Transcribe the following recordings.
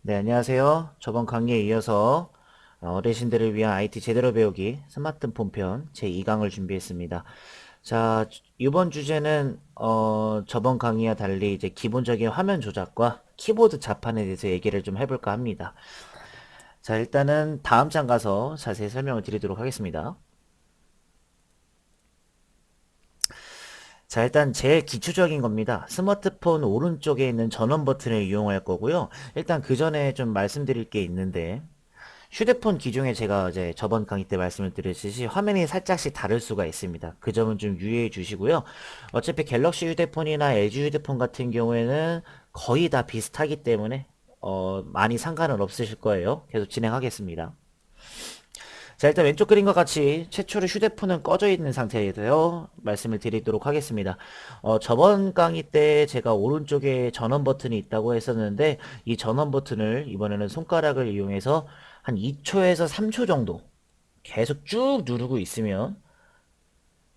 네, 안녕하세요. 저번 강의에 이어서 어르신들을 위한 IT 제대로 배우기 스마트폰 편 제2강을 준비했습니다. 자, 이번 주제는 저번 강의와 달리 이제 기본적인 화면 조작과 키보드 자판에 대해서 얘기를 좀 해볼까 합니다. 자, 일단은 다음 장 가서 자세히 설명을 드리도록 하겠습니다. 자, 일단 제일 기초적인 겁니다. 스마트폰 오른쪽에 있는 전원 버튼을 이용할 거고요. 일단 그 전에 좀 말씀드릴 게 있는데, 휴대폰 기종에 제가 이제 저번 강의 때 말씀을 드렸듯이 화면이 살짝씩 다를 수가 있습니다. 그 점은 좀 유의해 주시고요. 어차피 갤럭시 휴대폰이나 LG 휴대폰 같은 경우에는 거의 다 비슷하기 때문에 많이 상관은 없으실 거예요. 계속 진행하겠습니다. 자, 일단 왼쪽 그림과 같이 최초로 휴대폰은 꺼져 있는 상태에서 말씀을 드리도록 하겠습니다. 저번 강의 때 제가 오른쪽에 전원 버튼이 있다고 했었는데 이 전원 버튼을 이번에는 손가락을 이용해서 한 2초에서 3초 정도 계속 쭉 누르고 있으면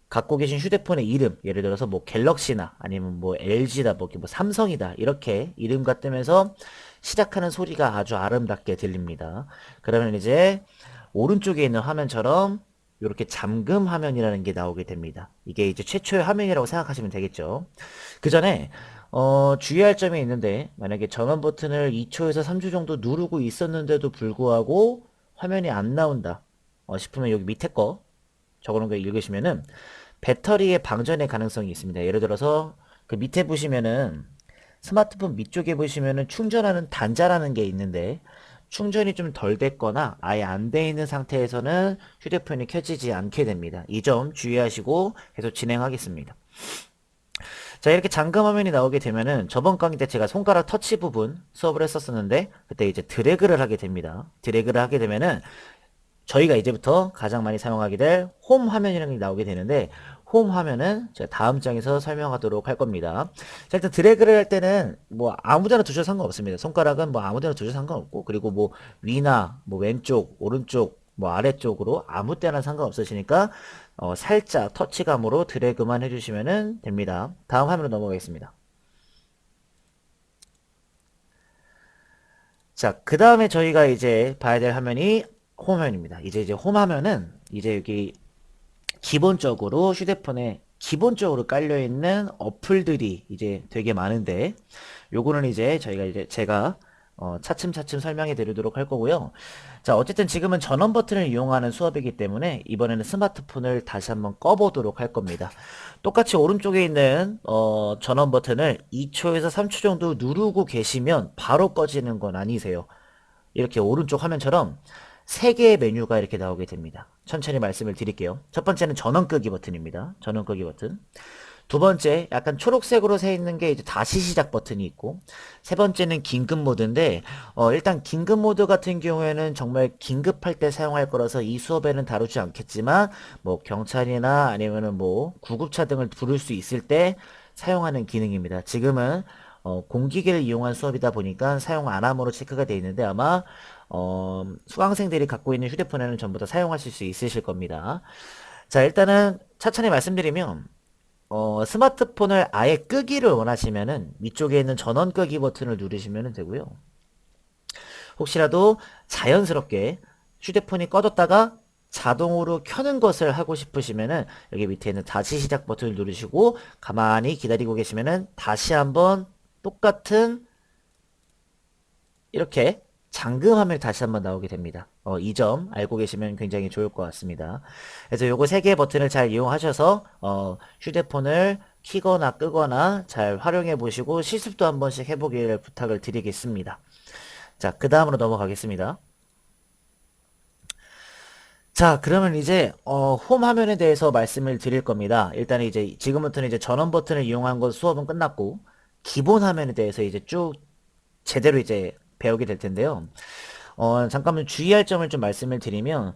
갖고 계신 휴대폰의 이름, 예를 들어서 뭐 갤럭시나 아니면 뭐 LG다, 뭐 삼성이다 이렇게 이름과 뜨면서 시작하는 소리가 아주 아름답게 들립니다. 그러면 이제 오른쪽에 있는 화면처럼 이렇게 잠금 화면이라는 게 나오게 됩니다. 이게 이제 최초의 화면이라고 생각하시면 되겠죠. 그 전에 주의할 점이 있는데 만약에 전원 버튼을 2초에서 3초 정도 누르고 있었는데도 불구하고 화면이 안 나온다 싶으면 여기 밑에 거 적어놓은 거 읽으시면은 배터리의 방전의 가능성이 있습니다. 예를 들어서 그 밑에 보시면은 스마트폰 밑쪽에 보시면은 충전하는 단자라는 게 있는데 충전이 좀 덜 됐거나 아예 안 돼 있는 상태에서는 휴대폰이 켜지지 않게 됩니다. 이 점 주의하시고 계속 진행하겠습니다. 자, 이렇게 잠금 화면이 나오게 되면은 저번 강의 때 제가 손가락 터치 부분 수업을 했었었는데 그때 이제 드래그를 하게 됩니다. 드래그를 하게 되면은 저희가 이제부터 가장 많이 사용하게 될 홈 화면이라는 게 나오게 되는데 홈 화면은 제가 다음 장에서 설명하도록 할 겁니다. 자, 일단 드래그를 할 때는 뭐 아무데나 두셔도 상관없습니다. 손가락은 뭐 아무데나 두셔도 상관없고 그리고 뭐 위나 뭐 왼쪽, 오른쪽, 뭐 아래쪽으로 아무 때나 상관없으시니까 살짝 터치감으로 드래그만 해주시면 됩니다. 다음 화면으로 넘어가겠습니다. 자, 그 다음에 저희가 이제 봐야 될 화면이 홈 화면입니다. 이제 홈 화면은 이제 여기 기본적으로 휴대폰에 기본적으로 깔려있는 어플들이 이제 되게 많은데 요거는 이제 저희가 이제 제가 차츰차츰 설명해 드리도록 할 거고요. 자, 어쨌든 지금은 전원 버튼을 이용하는 수업이기 때문에 이번에는 스마트폰을 다시 한번 꺼보도록 할 겁니다. 똑같이 오른쪽에 있는 전원 버튼을 2초에서 3초 정도 누르고 계시면 바로 꺼지는 건 아니세요. 이렇게 오른쪽 화면처럼 3개의 메뉴가 이렇게 나오게 됩니다. 천천히 말씀을 드릴게요. 첫 번째는 전원 끄기 버튼입니다. 전원 끄기 버튼. 두 번째, 약간 초록색으로 새 있는 게 이제 다시 시작 버튼이 있고, 세 번째는 긴급 모드인데, 일단 긴급 모드 같은 경우에는 정말 긴급할 때 사용할 거라서 이 수업에는 다루지 않겠지만, 뭐 경찰이나 아니면은 뭐 구급차 등을 부를 수 있을 때 사용하는 기능입니다. 지금은 공기계를 이용한 수업이다 보니까 사용 안 함으로 체크가 되어 있는데 아마 수강생들이 갖고 있는 휴대폰에는 전부 다 사용하실 수 있으실 겁니다. 자, 일단은 차천히 말씀드리면 스마트폰을 아예 끄기를 원하시면은 위쪽에 있는 전원 끄기 버튼을 누르시면 되고요. 혹시라도 자연스럽게 휴대폰이 꺼졌다가 자동으로 켜는 것을 하고 싶으시면은 여기 밑에 있는 다시 시작 버튼을 누르시고 가만히 기다리고 계시면은 다시 한번 똑같은 이렇게 잠금화면이 다시 한번 나오게 됩니다. 이 점 알고 계시면 굉장히 좋을 것 같습니다. 그래서 요거 세 개의 버튼을 잘 이용하셔서 휴대폰을 키거나 끄거나 잘 활용해 보시고 실습도 한 번씩 해보기를 부탁을 드리겠습니다. 자, 그 다음으로 넘어가겠습니다. 자, 그러면 이제 홈 화면에 대해서 말씀을 드릴 겁니다. 일단 이제 지금부터는 이제 전원 버튼을 이용한 것 수업은 끝났고 기본 화면에 대해서 이제 쭉 제대로 이제 배우게 될 텐데요. 잠깐만 주의할 점을 좀 말씀을 드리면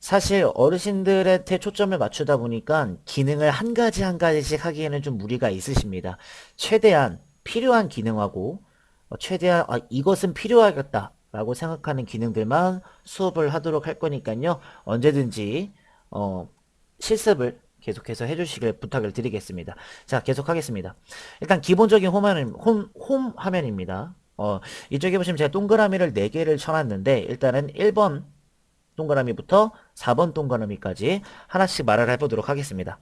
사실 어르신들한테 초점을 맞추다 보니까 기능을 한 가지 한 가지씩 하기에는 좀 무리가 있으십니다. 최대한 필요한 기능하고 최대한 이것은 필요하겠다 라고 생각하는 기능들만 수업을 하도록 할 거니까요. 언제든지 실습을 계속해서 해주시길 부탁을 드리겠습니다. 자, 계속하겠습니다. 일단 기본적인 홈 화면입니다. 이쪽에 보시면 제가 동그라미를 4개를 쳐놨는데 일단은 1번 동그라미부터 4번 동그라미까지 하나씩 말을 해보도록 하겠습니다.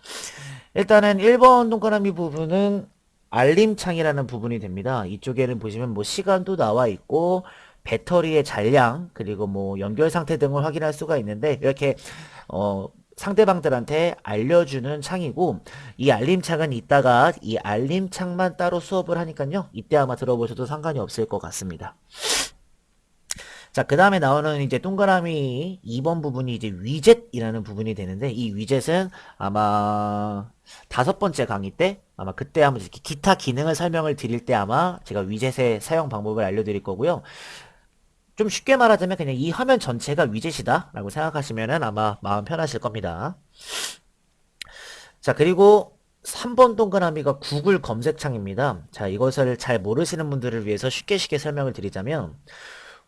일단은 1번 동그라미 부분은 알림창이라는 부분이 됩니다. 이쪽에는 보시면 뭐 시간도 나와 있고 배터리의 잔량 그리고 뭐 연결 상태 등을 확인할 수가 있는데 이렇게 상대방들한테 알려주는 창이고 이 알림창은 이따가 이 알림창만 따로 수업을 하니까요. 이때 아마 들어보셔도 상관이 없을 것 같습니다. 자, 그 다음에 나오는 이제 동그라미 2번 부분이 이제 위젯이라는 부분이 되는데 이 위젯은 아마 5번째 강의 때 아마 그때 한번 이렇게 기타 기능을 설명을 드릴 때 아마 제가 위젯의 사용 방법을 알려드릴 거고요. 좀 쉽게 말하자면 그냥 이 화면 전체가 위젯이다 라고 생각하시면은 아마 마음 편하실 겁니다. 자, 그리고 3번 동그라미가 구글 검색창입니다. 자, 이것을 잘 모르시는 분들을 위해서 쉽게 설명을 드리자면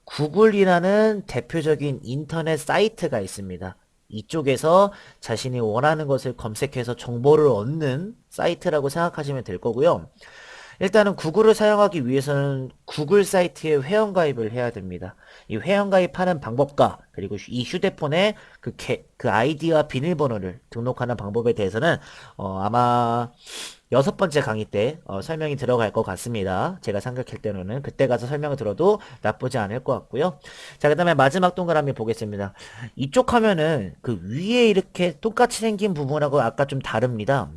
구글이라는 대표적인 인터넷 사이트가 있습니다. 이쪽에서 자신이 원하는 것을 검색해서 정보를 얻는 사이트라고 생각하시면 될 거고요. 일단은 구글을 사용하기 위해서는 구글 사이트에 회원가입을 해야 됩니다. 이 회원가입하는 방법과 그리고 이 휴대폰에 그 아이디와 비밀번호를 등록하는 방법에 대해서는 아마 6번째 강의 때 설명이 들어갈 것 같습니다. 제가 생각할 때는 그때 가서 설명을 들어도 나쁘지 않을 것 같고요. 자, 그 다음에 마지막 동그라미 보겠습니다. 이쪽 화면은 그 위에 이렇게 똑같이 생긴 부분하고 아까 좀 다릅니다.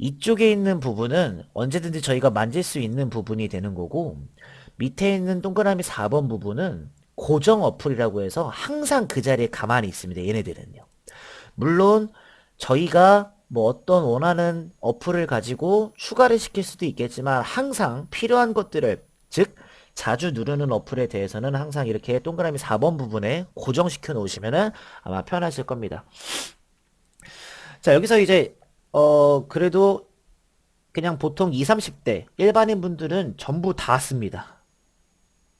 이쪽에 있는 부분은 언제든지 저희가 만질 수 있는 부분이 되는 거고 밑에 있는 동그라미 4번 부분은 고정 어플이라고 해서 항상 그 자리에 가만히 있습니다. 얘네들은요. 물론 저희가 뭐 어떤 원하는 어플을 가지고 추가를 시킬 수도 있겠지만 항상 필요한 것들을 즉 자주 누르는 어플에 대해서는 항상 이렇게 동그라미 4번 부분에 고정시켜 놓으시면은 아마 편하실 겁니다. 자, 여기서 이제 그래도 그냥 보통 20, 30대 일반인 분들은 전부 다 씁니다.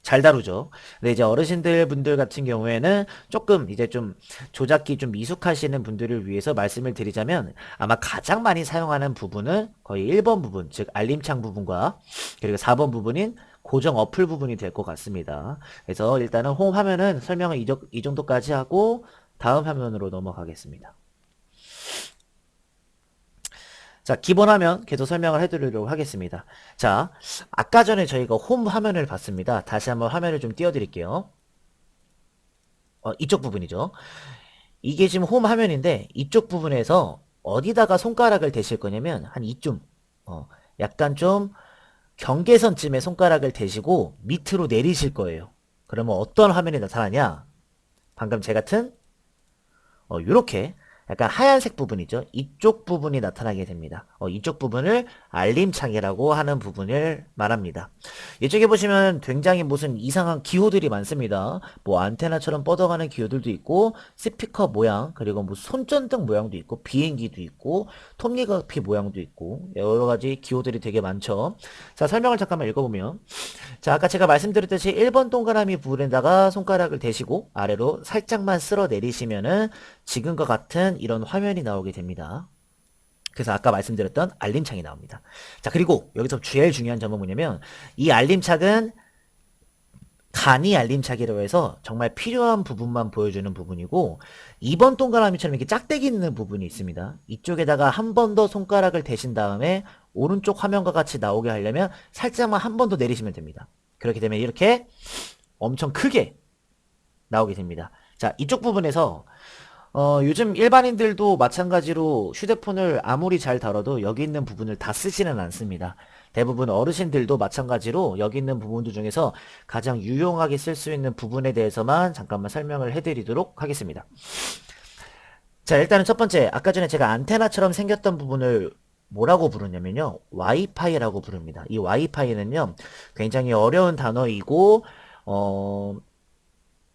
잘 다루죠. 근데 이제 어르신들 분들 같은 경우에는 조금 이제 좀 조작기 좀 미숙하시는 분들을 위해서 말씀을 드리자면 아마 가장 많이 사용하는 부분은 거의 1번 부분, 즉 알림창 부분과 그리고 4번 부분인 고정 어플 부분이 될 것 같습니다. 그래서 일단은 홈 화면은 설명을 이 정도까지 하고 다음 화면으로 넘어가겠습니다. 자, 기본 화면 계속 설명을 해드리도록 하겠습니다. 자, 아까 전에 저희가 홈 화면을 봤습니다. 다시 한번 화면을 좀 띄워드릴게요. 이쪽 부분이죠. 이게 지금 홈 화면인데 이쪽 부분에서 어디다가 손가락을 대실 거냐면 한 이쯤 약간 좀 경계선쯤에 손가락을 대시고 밑으로 내리실 거예요. 그러면 어떤 화면이 나타나냐? 방금 제 같은 요렇게 약간 하얀색 부분이죠. 이쪽 부분이 나타나게 됩니다. 이쪽 부분을 알림창이라고 하는 부분을 말합니다. 이쪽에 보시면 굉장히 무슨 이상한 기호들이 많습니다. 뭐 안테나처럼 뻗어가는 기호들도 있고 스피커 모양 그리고 뭐 손전등 모양도 있고 비행기도 있고 톱니바퀴 모양도 있고 여러가지 기호들이 되게 많죠. 자, 설명을 잠깐만 읽어보면 자, 아까 제가 말씀드렸듯이 1번 동그라미 부분에다가 손가락을 대시고 아래로 살짝만 쓸어 내리시면은 지금과 같은 이런 화면이 나오게 됩니다. 그래서 아까 말씀드렸던 알림창이 나옵니다. 자, 그리고 여기서 제일 중요한 점은 뭐냐면 이 알림창은 간이 알림창이라고 해서 정말 필요한 부분만 보여주는 부분이고 2번 동그라미처럼 이렇게 짝대기 있는 부분이 있습니다. 이쪽에다가 한 번 더 손가락을 대신 다음에 오른쪽 화면과 같이 나오게 하려면 살짝만 한 번 더 내리시면 됩니다. 그렇게 되면 이렇게 엄청 크게 나오게 됩니다. 자, 이쪽 부분에서 요즘 일반인들도 마찬가지로 휴대폰을 아무리 잘 다뤄도 여기 있는 부분을 다 쓰지는 않습니다. 대부분 어르신들도 마찬가지로 여기 있는 부분들 중에서 가장 유용하게 쓸 수 있는 부분에 대해서만 잠깐만 설명을 해드리도록 하겠습니다. 자, 일단은 첫 번째, 아까 전에 제가 안테나처럼 생겼던 부분을 뭐라고 부르냐면요. 와이파이라고 부릅니다. 이 와이파이는요, 굉장히 어려운 단어이고,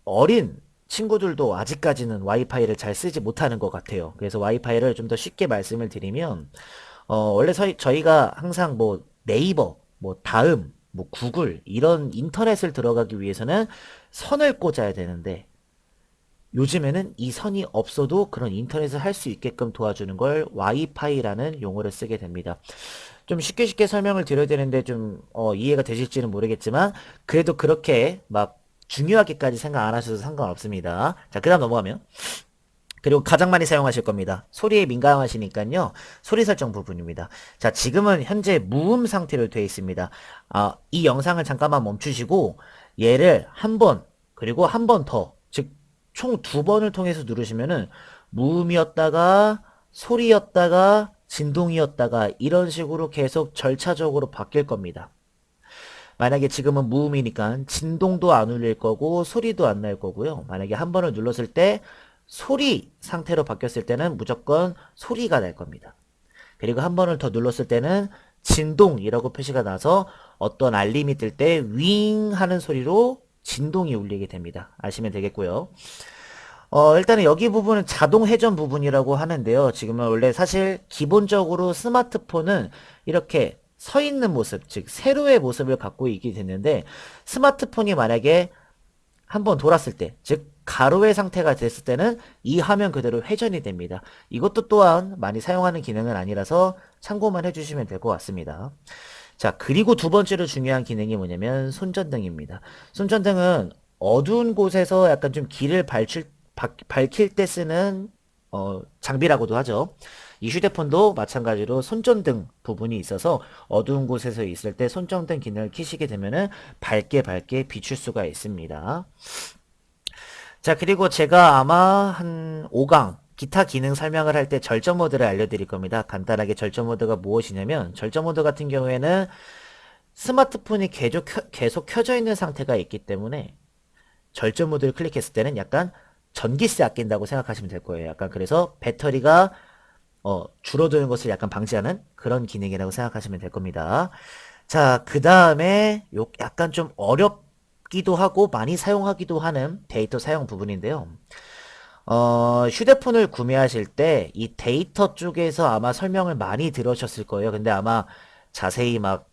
어린 친구들도 아직까지는 와이파이를 잘 쓰지 못하는 것 같아요. 그래서 와이파이를 좀 더 쉽게 말씀을 드리면, 원래 저희가 항상 뭐 네이버, 뭐 다음, 뭐 구글, 이런 인터넷을 들어가기 위해서는 선을 꽂아야 되는데, 요즘에는 이 선이 없어도 그런 인터넷을 할 수 있게끔 도와주는 걸 와이파이라는 용어를 쓰게 됩니다. 좀 쉽게 설명을 드려야 되는데 좀 이해가 되실지는 모르겠지만 그래도 그렇게 막 중요하게까지 생각 안 하셔도 상관없습니다. 자, 그 다음 넘어가면 그리고 가장 많이 사용하실 겁니다. 소리에 민감하시니까요. 소리 설정 부분입니다. 자, 지금은 현재 무음 상태로 되어 있습니다. 이 영상을 잠깐만 멈추시고 얘를 한 번, 그리고 한 번 더, 즉 총 두 번을 통해서 누르시면은 무음이었다가 소리였다가 진동이었다가 이런 식으로 계속 절차적으로 바뀔 겁니다. 만약에 지금은 무음이니까 진동도 안 울릴 거고 소리도 안 날 거고요. 만약에 한 번을 눌렀을 때 소리 상태로 바뀌었을 때는 무조건 소리가 날 겁니다. 그리고 한 번을 더 눌렀을 때는 진동이라고 표시가 나서 어떤 알림이 뜰 때 윙 하는 소리로 진동이 울리게 됩니다. 아시면 되겠고요. 일단은 여기 부분은 자동 회전 부분이라고 하는데요. 지금은 원래 사실 기본적으로 스마트폰은 이렇게 서 있는 모습, 즉 세로의 모습을 갖고 있게 됐는데 스마트폰이 만약에 한번 돌았을 때, 즉 가로의 상태가 됐을 때는 이 화면 그대로 회전이 됩니다. 이것도 또한 많이 사용하는 기능은 아니라서 참고만 해주시면 될 것 같습니다. 자, 그리고 두 번째로 중요한 기능이 뭐냐면 손전등입니다. 손전등은 어두운 곳에서 약간 좀 길을 밝힐 때 쓰는 장비라고도 하죠. 이 휴대폰도 마찬가지로 손전등 부분이 있어서 어두운 곳에서 있을 때 손전등 기능을 켜시게 되면은 밝게 비출 수가 있습니다. 자, 그리고 제가 아마 한 5강 기타 기능 설명을 할 때 절전 모드를 알려드릴 겁니다. 간단하게 절전 모드가 무엇이냐면 절전 모드 같은 경우에는 스마트폰이 계속 켜져 있는 상태가 있기 때문에 절전 모드를 클릭했을 때는 약간 전기세 아낀다고 생각하시면 될 거예요. 약간 그래서 배터리가 줄어드는 것을 약간 방지하는 그런 기능이라고 생각하시면 될 겁니다. 자, 그 다음에 약간 좀 어렵기도 하고 많이 사용하기도 하는 데이터 사용 부분인데요. 휴대폰을 구매하실 때 이 데이터 쪽에서 아마 설명을 많이 들으셨을 거예요. 근데 아마 자세히 막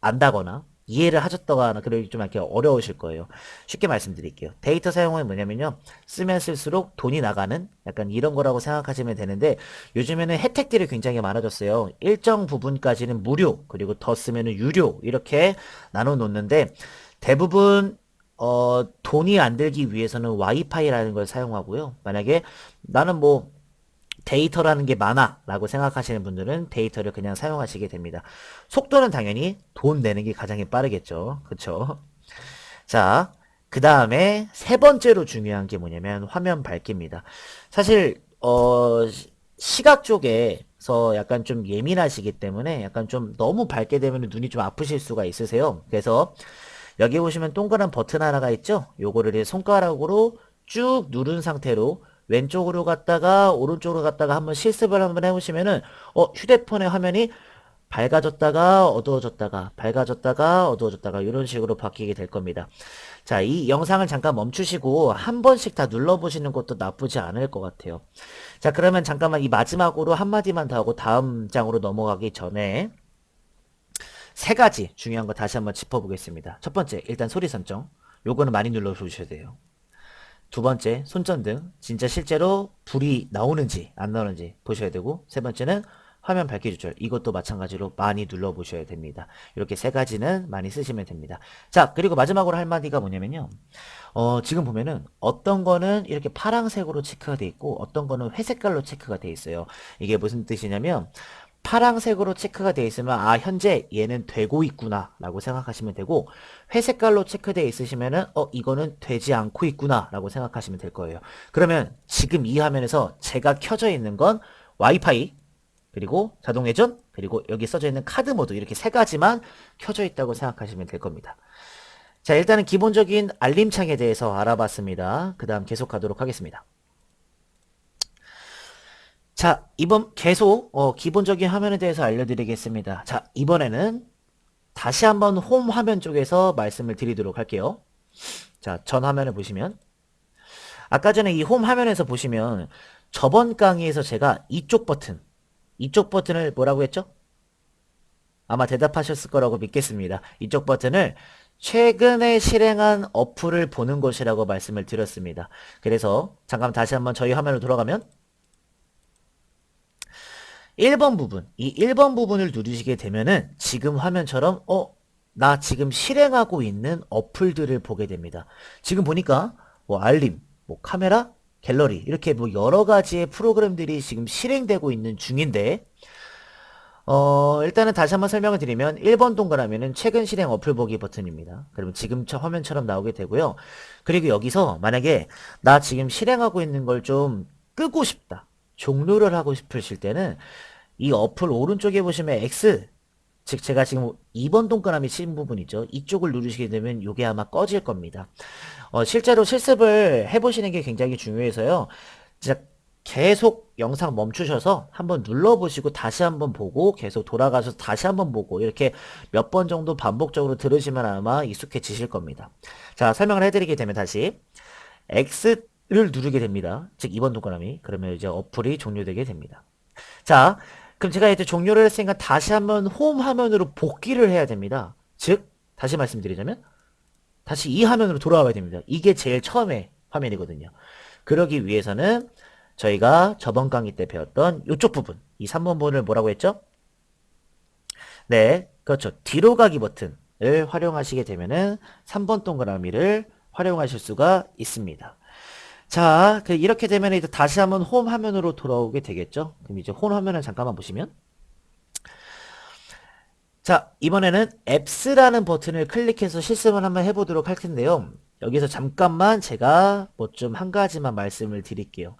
안다거나 이해를 하셨다거나 그러기 좀 이렇게 어려우실 거예요. 쉽게 말씀드릴게요. 데이터 사용은 뭐냐면요. 쓰면 쓸수록 돈이 나가는 약간 이런 거라고 생각하시면 되는데 요즘에는 혜택들이 굉장히 많아졌어요. 일정 부분까지는 무료 그리고 더 쓰면은 유료 이렇게 나눠 놓는데 대부분 돈이 안 들기 위해서는 와이파이라는 걸 사용하고요. 만약에 나는 뭐 데이터라는 게 많아 라고 생각하시는 분들은 데이터를 그냥 사용하시게 됩니다. 속도는 당연히 돈 내는 게 가장 빠르겠죠. 그쵸? 자, 그 다음에 세 번째로 중요한 게 뭐냐면 화면 밝기입니다. 사실 시각 쪽에서 약간 좀 예민하시기 때문에 약간 좀 너무 밝게 되면 눈이 좀 아프실 수가 있으세요. 그래서 여기 보시면 동그란 버튼 하나가 있죠? 요거를 손가락으로 쭉 누른 상태로 왼쪽으로 갔다가 오른쪽으로 갔다가 한번 실습을 한번 해보시면은 휴대폰의 화면이 밝아졌다가 어두워졌다가 밝아졌다가 어두워졌다가 이런 식으로 바뀌게 될 겁니다. 자, 이 영상을 잠깐 멈추시고 한 번씩 다 눌러보시는 것도 나쁘지 않을 것 같아요. 자, 그러면 잠깐만 이 마지막으로 한마디만 더 하고 다음 장으로 넘어가기 전에 세 가지 중요한 거 다시 한번 짚어보겠습니다. 첫 번째, 일단 소리 설정. 요거는 많이 눌러주셔야 돼요. 두 번째, 손전등. 진짜 실제로 불이 나오는지 안 나오는지 보셔야 되고, 세 번째는 화면 밝기 조절. 이것도 마찬가지로 많이 눌러보셔야 됩니다. 이렇게 세 가지는 많이 쓰시면 됩니다. 자, 그리고 마지막으로 할 마디가 뭐냐면요. 지금 보면은 어떤 거는 이렇게 파란색으로 체크가 돼 있고, 어떤 거는 회색깔로 체크가 돼 있어요. 이게 무슨 뜻이냐면, 파란색으로 체크가 되어 있으면 현재 얘는 되고 있구나 라고 생각하시면 되고 회색깔로 체크되어 있으시면은 이거는 되지 않고 있구나 라고 생각하시면 될 거예요. 그러면 지금 이 화면에서 제가 켜져 있는 건 와이파이 그리고 자동 회전 그리고 여기 써져 있는 카드 모드 이렇게 세 가지만 켜져 있다고 생각하시면 될 겁니다. 자, 일단은 기본적인 알림창에 대해서 알아봤습니다. 그 다음 계속 가도록 하겠습니다. 자, 이번 계속 기본적인 화면에 대해서 알려드리겠습니다. 자, 이번에는 다시 한번 홈 화면 쪽에서 말씀을 드리도록 할게요. 자, 전 화면을 보시면 아까 전에 이 홈 화면에서 보시면 저번 강의에서 제가 이쪽 버튼을 뭐라고 했죠? 아마 대답하셨을 거라고 믿겠습니다. 이쪽 버튼을 최근에 실행한 어플을 보는 것이라고 말씀을 드렸습니다. 그래서 잠깐 다시 한번 저희 화면으로 돌아가면 1번 부분, 이 1번 부분을 누르시게 되면은 지금 화면처럼 나 지금 실행하고 있는 어플들을 보게 됩니다. 지금 보니까 뭐 알림, 뭐 카메라, 갤러리 이렇게 뭐 여러 가지의 프로그램들이 지금 실행되고 있는 중인데 일단은 다시 한번 설명을 드리면 1번 동그라미는 최근 실행 어플 보기 버튼입니다. 그러면 지금 화면처럼 나오게 되고요. 그리고 여기서 만약에 나 지금 실행하고 있는 걸 좀 끄고 싶다. 종료를 하고 싶으실 때는 이 어플 오른쪽에 보시면 X, 즉 제가 지금 2번 동그라미 친 부분 있죠. 이쪽을 누르시게 되면 이게 아마 꺼질 겁니다. 실제로 실습을 해보시는 게 굉장히 중요해서요. 진짜 계속 영상 멈추셔서 한번 눌러보시고 다시 한번 보고 계속 돌아가서 다시 한번 보고 이렇게 몇 번 정도 반복적으로 들으시면 아마 익숙해지실 겁니다. 자, 설명을 해드리게 되면 다시 X를 누르게 됩니다. 즉 2번 동그라미. 그러면 이제 어플이 종료되게 됩니다. 자, 그럼 제가 이제 종료를 했으니까 다시 한번 홈 화면으로 복귀를 해야 됩니다. 즉 다시 말씀드리자면 다시 이 화면으로 돌아와야 됩니다. 이게 제일 처음에 화면이거든요. 그러기 위해서는 저희가 저번 강의 때 배웠던 이쪽 부분, 이 3번 부분을 뭐라고 했죠? 네, 그렇죠. 뒤로 가기 버튼을 활용하시게 되면은 3번 동그라미를 활용하실 수가 있습니다. 자, 이렇게 되면 이제 다시 한번 홈 화면으로 돌아오게 되겠죠? 그럼 이제 홈 화면을 잠깐만 보시면 자, 이번에는 앱스라는 버튼을 클릭해서 실습을 한번 해보도록 할 텐데요. 여기서 잠깐만 제가 뭐 좀 한 가지만 말씀을 드릴게요.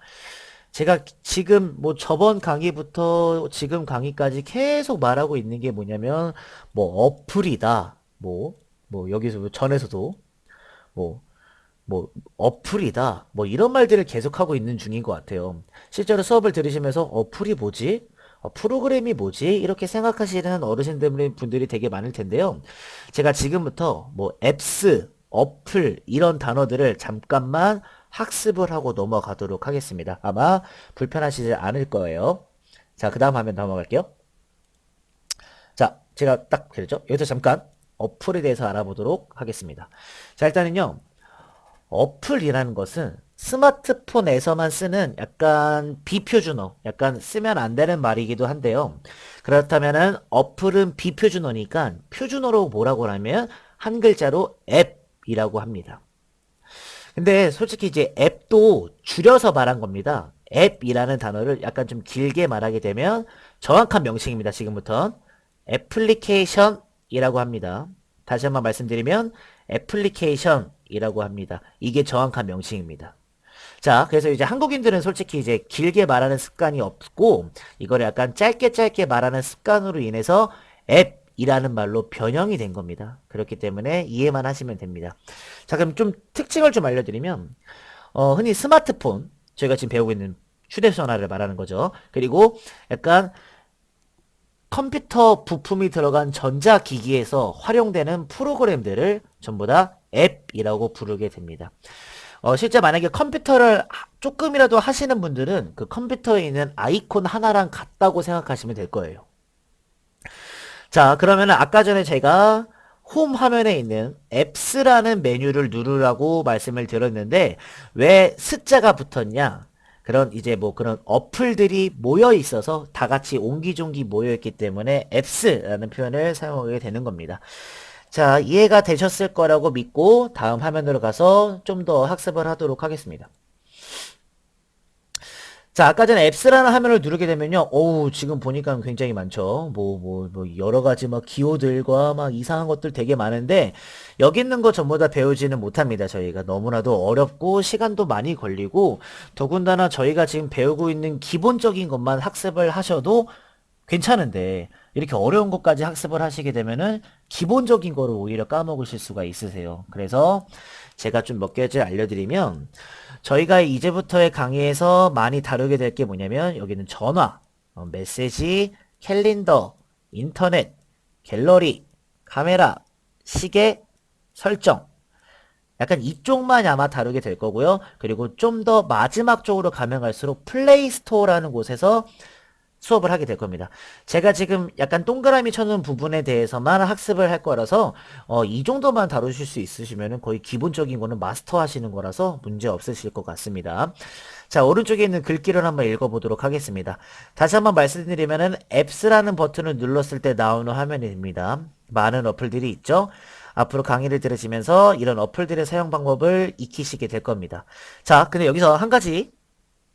제가 지금 뭐 저번 강의부터 지금 강의까지 계속 말하고 있는 게 뭐냐면 뭐 어플이다. 뭐 여기서 전에서도 뭐 뭐 어플이다. 뭐 이런 말들을 계속하고 있는 중인 것 같아요. 실제로 수업을 들으시면서 어플이 뭐지? 프로그램이 뭐지? 이렇게 생각하시는 어르신분들이 되게 많을 텐데요. 제가 지금부터 뭐 앱스, 어플 이런 단어들을 잠깐만 학습을 하고 넘어가도록 하겠습니다. 아마 불편하시지 않을 거예요. 자, 그 다음 화면 넘어갈게요. 자, 제가 딱 그랬죠? 여기서 잠깐 어플에 대해서 알아보도록 하겠습니다. 자, 일단은요. 어플이라는 것은 스마트폰에서만 쓰는 약간 비표준어, 약간 쓰면 안 되는 말이기도 한데요. 그렇다면은 어플은 비표준어니까 표준어로 뭐라고 하면 한 글자로 앱이라고 합니다. 근데 솔직히 이제 앱도 줄여서 말한 겁니다. 앱이라는 단어를 약간 좀 길게 말하게 되면 정확한 명칭입니다. 지금부터 애플리케이션이라고 합니다. 다시 한번 말씀드리면 애플리케이션이라고 합니다. 이게 정확한 명칭입니다. 자, 그래서 이제 한국인들은 솔직히 이제 길게 말하는 습관이 없고 이거를 약간 짧게 짧게 말하는 습관으로 인해서 앱이라는 말로 변형이 된 겁니다. 그렇기 때문에 이해만 하시면 됩니다. 자, 그럼 좀 특징을 좀 알려드리면 흔히 스마트폰, 저희가 지금 배우고 있는 휴대전화를 말하는 거죠. 그리고 약간 컴퓨터 부품이 들어간 전자기기에서 활용되는 프로그램들을 전부 다 앱이라고 부르게 됩니다. 실제 만약에 컴퓨터를 조금이라도 하시는 분들은 그 컴퓨터에 있는 아이콘 하나랑 같다고 생각하시면 될 거예요. 자, 그러면 아까 전에 제가 홈 화면에 있는 앱스라는 메뉴를 누르라고 말씀을 드렸는데 왜 숫자가 붙었냐? 그런 이제 뭐 그런 어플들이 모여 있어서 다 같이 옹기종기 모여 있기 때문에 앱스라는 표현을 사용하게 되는 겁니다. 자, 이해가 되셨을 거라고 믿고 다음 화면으로 가서 좀 더 학습을 하도록 하겠습니다. 자, 아까 전에 앱스라는 화면을 누르게 되면요. 어우, 지금 보니까 굉장히 많죠. 여러 가지 막 기호들과 막 이상한 것들 되게 많은데, 여기 있는 거 전부 다 배우지는 못합니다. 저희가 너무나도 어렵고, 시간도 많이 걸리고, 더군다나 저희가 지금 배우고 있는 기본적인 것만 학습을 하셔도 괜찮은데, 이렇게 어려운 것까지 학습을 하시게 되면은, 기본적인 거를 오히려 까먹으실 수가 있으세요. 그래서, 제가 좀 몇 가지 알려드리면, 저희가 이제부터의 강의에서 많이 다루게 될 게 뭐냐면 여기는 전화, 메시지, 캘린더, 인터넷, 갤러리, 카메라, 시계, 설정 약간 이쪽만 아마 다루게 될 거고요. 그리고 좀 더 마지막 쪽으로 가면 갈수록 플레이스토어라는 곳에서 수업을 하게 될 겁니다. 제가 지금 약간 동그라미 쳐놓은 부분에 대해서만 학습을 할 거라서 이 정도만 다루실 수 있으시면 거의 기본적인 거는 마스터 하시는 거라서 문제 없으실 것 같습니다. 자, 오른쪽에 있는 글귀를 한번 읽어보도록 하겠습니다. 다시 한번 말씀드리면은 앱스라는 버튼을 눌렀을 때 나오는 화면입니다. 많은 어플들이 있죠. 앞으로 강의를 들으시면서 이런 어플들의 사용 방법을 익히시게 될 겁니다. 자, 근데 여기서 한 가지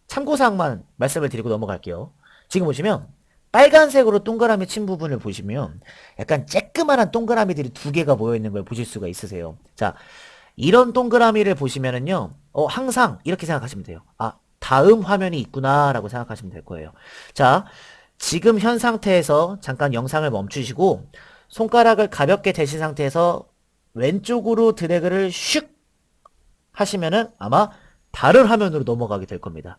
참고사항만 말씀을 드리고 넘어갈게요. 지금 보시면 빨간색으로 동그라미 친 부분을 보시면 약간 쬐끄만한 동그라미들이 두 개가 모여있는 걸 보실 수가 있으세요. 자, 이런 동그라미를 보시면은요, 항상 이렇게 생각하시면 돼요. 아, 다음 화면이 있구나 라고 생각하시면 될 거예요. 자, 지금 현 상태에서 잠깐 영상을 멈추시고 손가락을 가볍게 대신 상태에서 왼쪽으로 드래그를 슉 하시면은 아마 다른 화면으로 넘어가게 될 겁니다.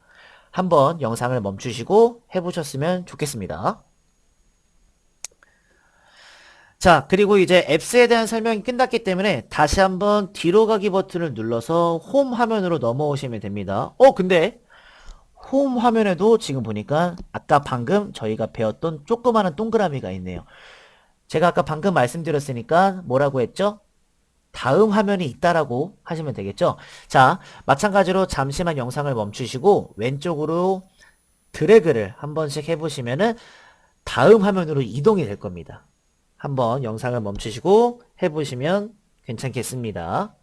한번 영상을 멈추시고 해보셨으면 좋겠습니다. 자, 그리고 이제 앱스에 대한 설명이 끝났기 때문에 다시 한번 뒤로 가기 버튼을 눌러서 홈 화면으로 넘어오시면 됩니다. 근데 홈 화면에도 지금 보니까 아까 방금 저희가 배웠던 조그마한 동그라미가 있네요. 제가 아까 방금 말씀드렸으니까 뭐라고 했죠? 다음 화면이 있다라고 하시면 되겠죠? 자, 마찬가지로 잠시만 영상을 멈추시고 왼쪽으로 드래그를 한 번씩 해보시면은 다음 화면으로 이동이 될 겁니다. 한번 영상을 멈추시고 해보시면 괜찮겠습니다.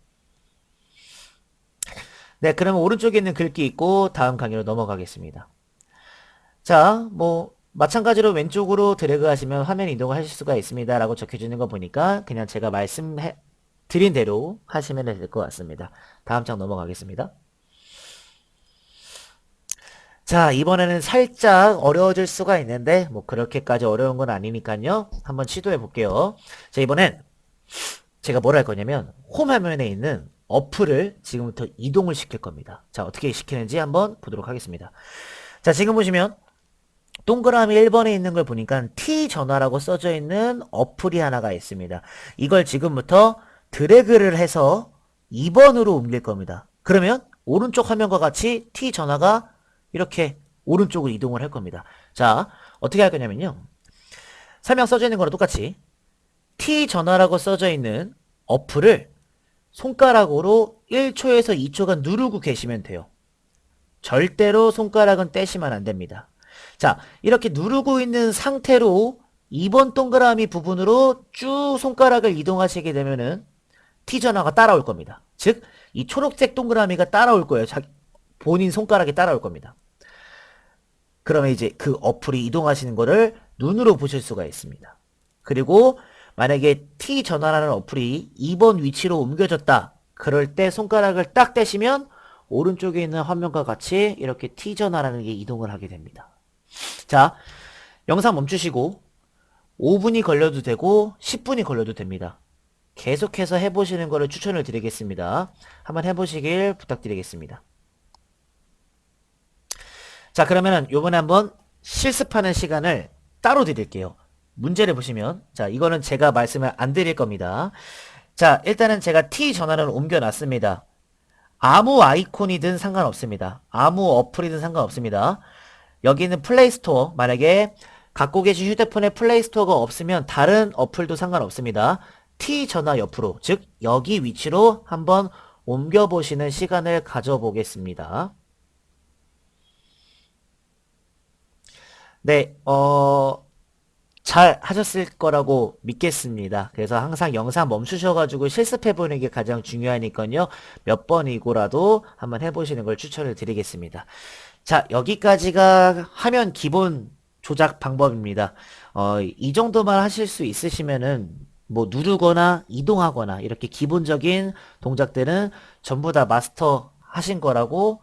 네, 그러면 오른쪽에 있는 글귀 읽고 다음 강의로 넘어가겠습니다. 자, 뭐 마찬가지로 왼쪽으로 드래그 하시면 화면 이동을 하실 수가 있습니다 라고 적혀주는 거 보니까 그냥 제가 드린 대로 하시면 될 것 같습니다. 다음 장 넘어가겠습니다. 자, 이번에는 살짝 어려워질 수가 있는데 뭐 그렇게까지 어려운 건 아니니까요. 한번 시도해 볼게요. 자, 이번엔 제가 뭘 할 거냐면 홈 화면에 있는 어플을 지금부터 이동을 시킬 겁니다. 자, 어떻게 시키는지 한번 보도록 하겠습니다. 자, 지금 보시면 동그라미 1번에 있는 걸 보니까 T전화라고 써져 있는 어플이 하나가 있습니다. 이걸 지금부터 드래그를 해서 2번으로 옮길 겁니다. 그러면 오른쪽 화면과 같이 T전화가 이렇게 오른쪽으로 이동을 할 겁니다. 자, 어떻게 할 거냐면요. 설명 써져 있는 거랑 똑같이 T전화라고 써져 있는 어플을 손가락으로 1초에서 2초간 누르고 계시면 돼요. 절대로 손가락은 떼시면 안 됩니다. 자, 이렇게 누르고 있는 상태로 2번 동그라미 부분으로 쭉 손가락을 이동하시게 되면은 T전화가 따라올 겁니다. 즉, 이 초록색 동그라미가 따라올 거예요. 본인 손가락이 따라올 겁니다. 그러면 이제 그 어플이 이동하시는 거를 눈으로 보실 수가 있습니다. 그리고 만약에 T전화라는 어플이 2번 위치로 옮겨졌다. 그럴 때 손가락을 딱 떼시면 오른쪽에 있는 화면과 같이 이렇게 T전화라는 게 이동을 하게 됩니다. 자, 영상 멈추시고 5분이 걸려도 되고 10분이 걸려도 됩니다. 계속해서 해보시는 거를 추천을 드리겠습니다. 한번 해보시길 부탁드리겠습니다. 자, 그러면은 요번에 한번 실습하는 시간을 따로 드릴게요. 문제를 보시면, 자, 이거는 제가 말씀을 안 드릴 겁니다. 자, 일단은 제가 T 전화를 옮겨놨습니다. 아무 아이콘이든 상관없습니다. 아무 어플이든 상관없습니다. 여기는 플레이스토어, 만약에 갖고 계신 휴대폰에 플레이스토어가 없으면 다른 어플도 상관없습니다. T 전화 옆으로, 즉 여기 위치로 한번 옮겨보시는 시간을 가져보겠습니다. 네, 잘 하셨을 거라고 믿겠습니다. 그래서 항상 영상 멈추셔가지고 실습해보는 게 가장 중요하니까요. 몇 번이고라도 한번 해보시는 걸 추천을 드리겠습니다. 자, 여기까지가 화면 기본 조작 방법입니다. 이 정도만 하실 수 있으시면은 뭐 누르거나 이동하거나 이렇게 기본적인 동작들은 전부 다 마스터 하신 거라고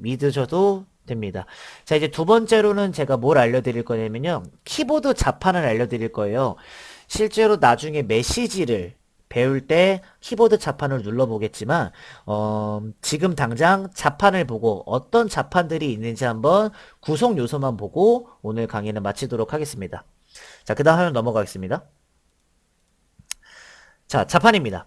믿으셔도 됩니다. 자, 이제 두 번째로는 제가 뭘 알려드릴 거냐면요. 키보드 자판을 알려드릴 거예요. 실제로 나중에 메시지를 배울 때 키보드 자판을 눌러보겠지만 지금 당장 자판을 보고 어떤 자판들이 있는지 한번 구성 요소만 보고 오늘 강의는 마치도록 하겠습니다. 자, 그 다음 화면 넘어가겠습니다. 자, 자판입니다.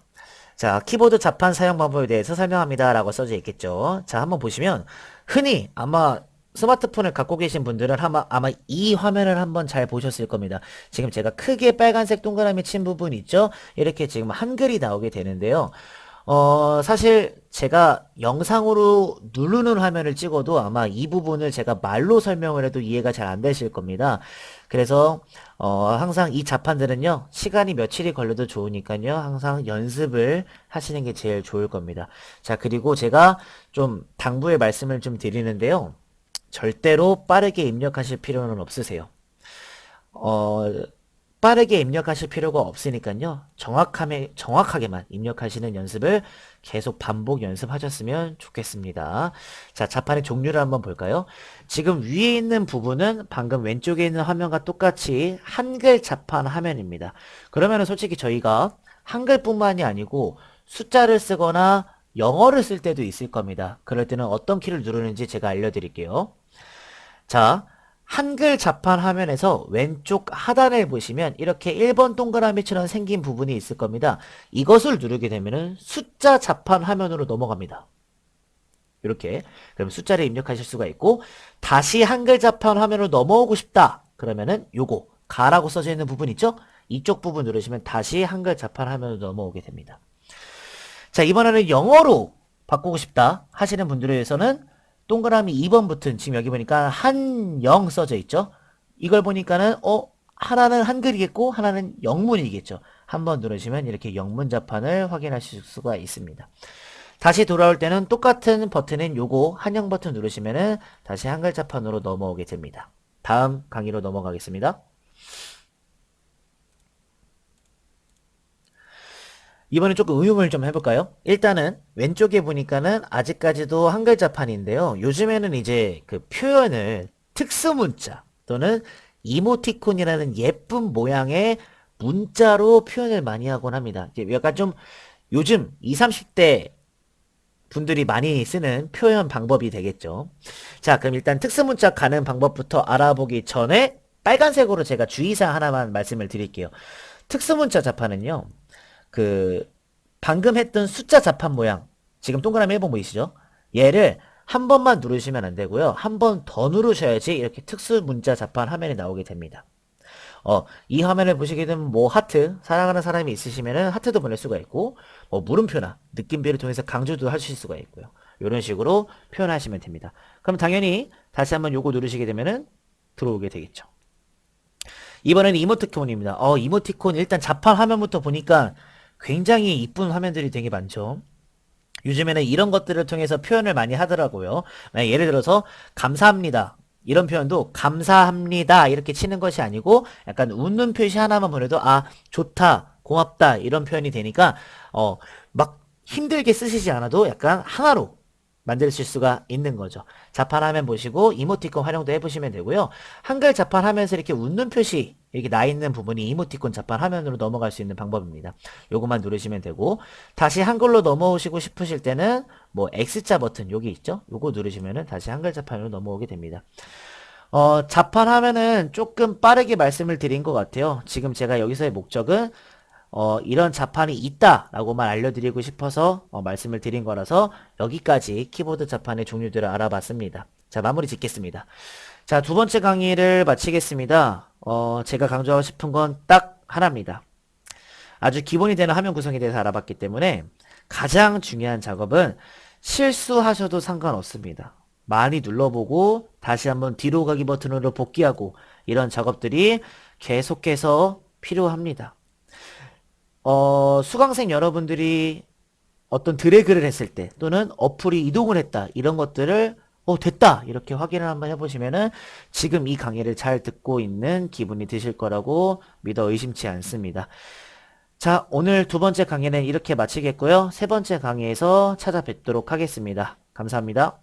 자, 키보드 자판 사용 방법에 대해서 설명합니다 라고 써져 있겠죠. 자, 한번 보시면 흔히 아마 스마트폰을 갖고 계신 분들은 아마 이 화면을 한번 잘 보셨을 겁니다. 지금 제가 크게 빨간색 동그라미 친 부분 있죠? 이렇게 지금 한글이 나오게 되는데요. 사실 제가 영상으로 누르는 화면을 찍어도 아마 이 부분을 제가 말로 설명을 해도 이해가 잘 안 되실 겁니다. 그래서 항상 이 자판들은요, 시간이 며칠이 걸려도 좋으니까요, 항상 연습을 하시는 게 제일 좋을 겁니다. 자, 그리고 제가 좀 당부의 말씀을 좀 드리는데요. 절대로 빠르게 입력하실 필요는 없으세요. 어, 빠르게 입력하실 필요가 없으니까요. 정확하게만 입력하시는 연습을 계속 반복 연습하셨으면 좋겠습니다. 자, 자판의 종류를 한번 볼까요? 지금 위에 있는 부분은 방금 왼쪽에 있는 화면과 똑같이 한글 자판 화면입니다. 그러면은 솔직히 저희가 한글뿐만이 아니고 숫자를 쓰거나 영어를 쓸 때도 있을 겁니다. 그럴 때는 어떤 키를 누르는지 제가 알려드릴게요. 자, 한글 자판 화면에서 왼쪽 하단을 보시면 이렇게 1번 동그라미처럼 생긴 부분이 있을 겁니다. 이것을 누르게 되면은 숫자 자판 화면으로 넘어갑니다. 이렇게. 그럼 숫자를 입력하실 수가 있고, 다시 한글 자판 화면으로 넘어오고 싶다. 그러면은 요거 가라고 써져 있는 부분 있죠? 이쪽 부분 누르시면 다시 한글 자판 화면으로 넘어오게 됩니다. 자, 이번에는 영어로 바꾸고 싶다 하시는 분들을 위해서는 동그라미 2번 버튼, 지금 여기 보니까 한영 써져 있죠? 이걸 보니까는 하나는 한글이겠고 하나는 영문이겠죠. 한번 누르시면 이렇게 영문 자판을 확인하실 수가 있습니다. 다시 돌아올 때는 똑같은 버튼인 요거 한영 버튼 누르시면은 다시 한글 자판으로 넘어오게 됩니다. 다음 강의로 넘어가겠습니다. 이번엔 조금 응용을 좀 해볼까요? 일단은 왼쪽에 보니까는 아직까지도 한글 자판인데요. 요즘에는 이제 그 표현을 특수문자 또는 이모티콘이라는 예쁜 모양의 문자로 표현을 많이 하곤 합니다. 이제 약간 좀 요즘 20, 30대 분들이 많이 쓰는 표현 방법이 되겠죠. 자, 그럼 일단 특수문자 가는 방법부터 알아보기 전에 빨간색으로 제가 주의사항 하나만 말씀을 드릴게요. 특수문자 자판은요. 그 방금 했던 숫자 자판 모양 지금 동그라미 1번 보이시죠? 얘를 한 번만 누르시면 안 되고요. 한 번 더 누르셔야지 이렇게 특수 문자 자판 화면이 나오게 됩니다. 이 화면을 보시게 되면 뭐 하트, 사랑하는 사람이 있으시면은 하트도 보낼 수가 있고 뭐 물음표나 느낌표를 통해서 강조도 하실 수가 있고요. 이런 식으로 표현하시면 됩니다. 그럼 당연히 다시 한번 요거 누르시게 되면은 들어오게 되겠죠. 이번에는 이모티콘입니다. 이모티콘 일단 자판 화면부터 보니까 굉장히 이쁜 화면들이 되게 많죠. 요즘에는 이런 것들을 통해서 표현을 많이 하더라고요. 예를 들어서 감사합니다. 이런 표현도 감사합니다 이렇게 치는 것이 아니고 약간 웃는 표시 하나만 보내도 좋다 고맙다 이런 표현이 되니까 막 힘들게 쓰시지 않아도 약간 하나로 만드실 수가 있는 거죠. 자판화면 보시고 이모티콘 활용도 해보시면 되고요. 한글 자판하면서 이렇게 웃는 표시 이렇게 나 있는 부분이 이모티콘 자판 화면으로 넘어갈 수 있는 방법입니다. 요것만 누르시면 되고 다시 한글로 넘어오시고 싶으실 때는 뭐 X자 버튼 여기 있죠? 요거 누르시면은 다시 한글 자판으로 넘어오게 됩니다. 자판 하면은 조금 빠르게 말씀을 드린 것 같아요. 지금 제가 여기서의 목적은 이런 자판이 있다라고만 알려드리고 싶어서 말씀을 드린 거라서 여기까지 키보드 자판의 종류들을 알아봤습니다. 자, 마무리 짓겠습니다. 자, 두 번째 강의를 마치겠습니다. 제가 강조하고 싶은 건 딱 하나입니다. 아주 기본이 되는 화면 구성에 대해서 알아봤기 때문에 가장 중요한 작업은 실수하셔도 상관없습니다. 많이 눌러보고 다시 한번 뒤로 가기 버튼으로 복귀하고 이런 작업들이 계속해서 필요합니다. 수강생 여러분들이 어떤 드래그를 했을 때 또는 어플이 이동을 했다 이런 것들을 됐다 이렇게 확인을 한번 해보시면은 지금 이 강의를 잘 듣고 있는 기분이 드실 거라고 믿어 의심치 않습니다. 자, 오늘 두 번째 강의는 이렇게 마치겠고요. 세 번째 강의에서 찾아뵙도록 하겠습니다. 감사합니다.